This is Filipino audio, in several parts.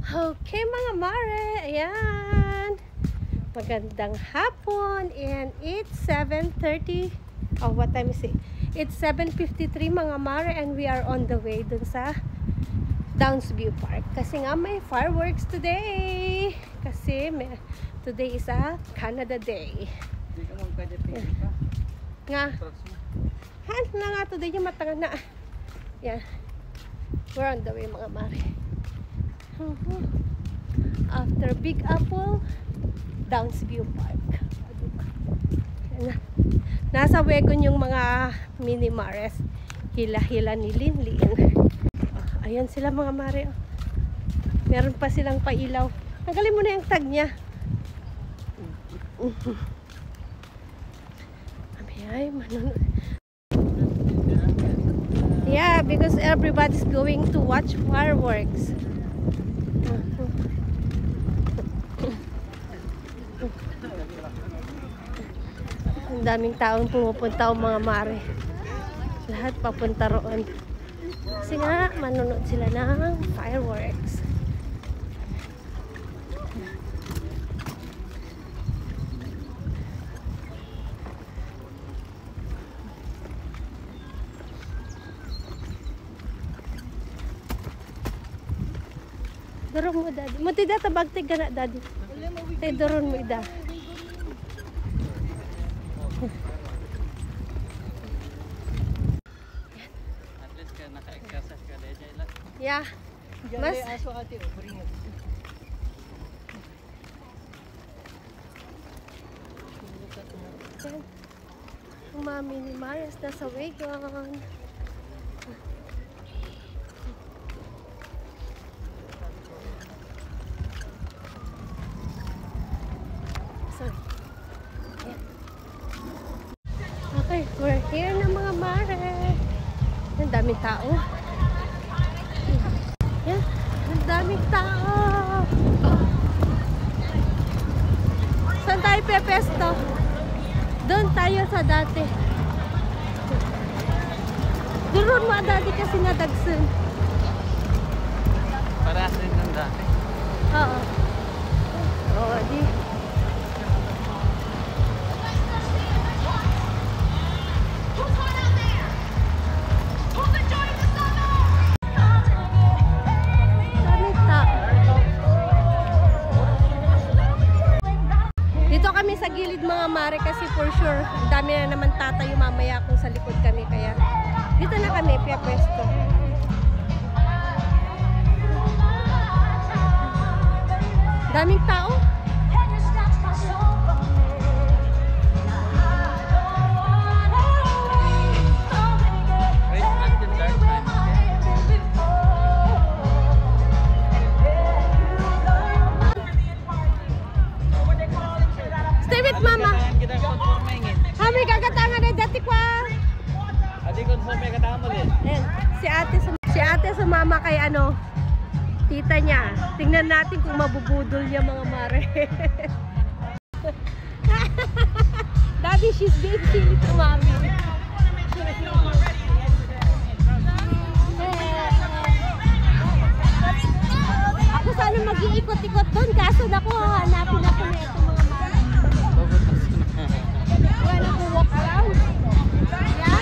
Okay mga mare, ayan. Magandang hapon and it's 7:30. Oh, what time is it? It's 7:53 mga mare and we are on the way dun sa Downsview Park. Kasi nga may fireworks today. Kasi today is a Canada Day. Hindi ka magkadipin pa. Nga. Han na nga today yung matanga na. Yan. We're on the way mga mare. After Big Apple, Downsview Park. Nasa wagon yung mga mini mares. Hila-hila ni Linlin. Ayan sila mga mare. Meron pa silang pailaw. Tanggalin mo na yung tag niya. Ay, manunod. Yeah, because everybody's going to watch fireworks. Ang daming taong pumupunta o mga mare. Lahat papunta roon. Kasi nga, manunod sila ng fireworks. Dorong mo daddy. Mo tidak tabagtig ka na daddy. Tay doron mo ida. At least ka naka-exercise ka dahil lang. Yeah. Mas aso ate bring it. ang mami ni Marias nasa wagon. Okay, we're here na mga mare. Ang daming tao. Yan, ang daming tao. Saan tayo pepesto? Doon tayo sa dati. Doon mo dati kasi nadagsun. Para sa ng dati. Oo. Oo, di. Kami sa gilid mga mare kasi for sure ang dami na naman tatayo mamaya kung sa likod kami kaya dito na kami pwesto. Daming tao. Mama. Kami kagatangan na dati kwa. Adi kon sa may katamo din. Si ate sumama kay ano tita niya. Tingnan natin kung mabubudol niya mga mare. Daddy, she's being silly to mommy. Ako sana mag-iikot-ikot doon kaso naku hanapin ako na ito mga mare. Wanna go walk around? Yeah?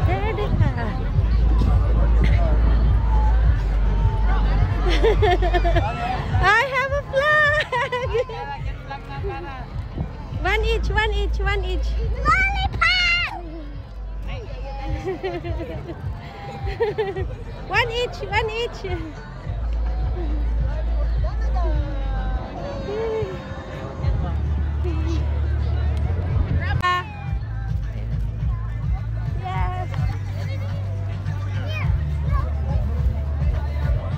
There they are. I have a flag. One each, one each, one each. Lollipop! One each, one each. Yes.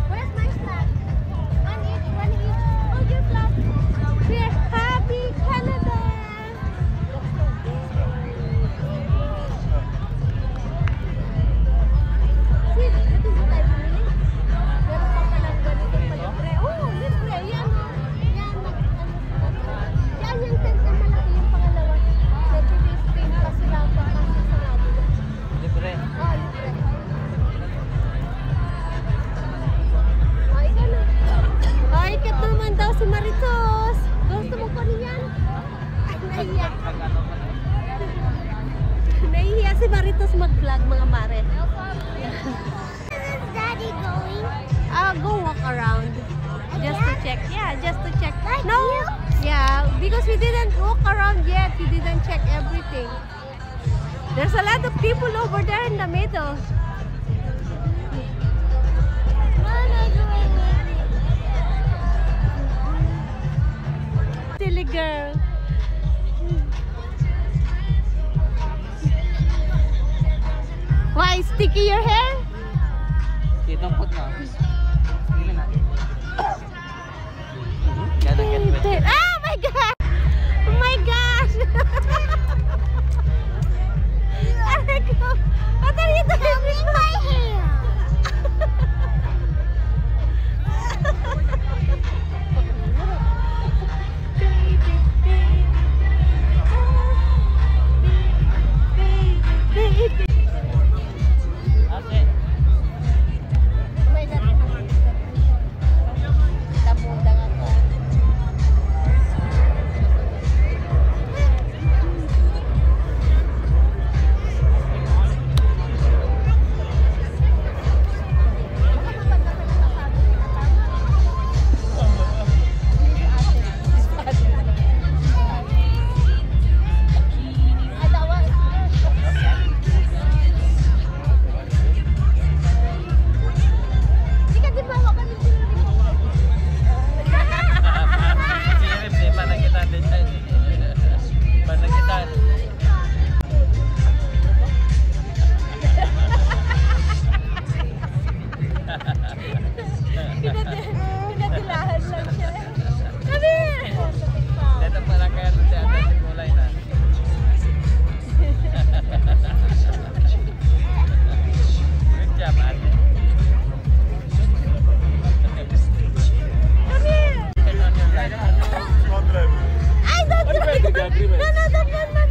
Where's my flag? One each, one each. Hold your flag. We're happy Canada. See, ito ba tayo bumili? Meron pa palang ganito pa libre. Oh, libre. Yan. Yan. Yan yung tent na malaki yung pangalawa. Saturday, Spain, kasi lang pa kasi sarado. Libre. Oh, libre. Oh, ikaw na. Oh, ikat naman daw si Maritos. Gusto mo pa niyan? Ay, nahiya. Nahihiya si Maritos mag-vlog, mga mare. Where is Daddy going? Go walk around. Just to check. Yeah, just to check. Like No. you? Yeah, because we didn't walk around yet. We didn't check everything. There's a lot of people over there in the middle. Where am I going? Silly girl. Why, sticky your hair? Kitang put na. Sige na. Gana get wet. Oh my god! Oh my gosh! Aray ko! What are you doing with my hair? Ate. Oh my god! Tabundang ako. Sirip di panagitan din siya. Panagitan. Pinatilahan lang siya. Kami! Dito pala kaya ito si ate si kulay na. Good job ate. Come here! Turn on your light. I don't Ano ba like yung nag-agree ba? No, no, don't want my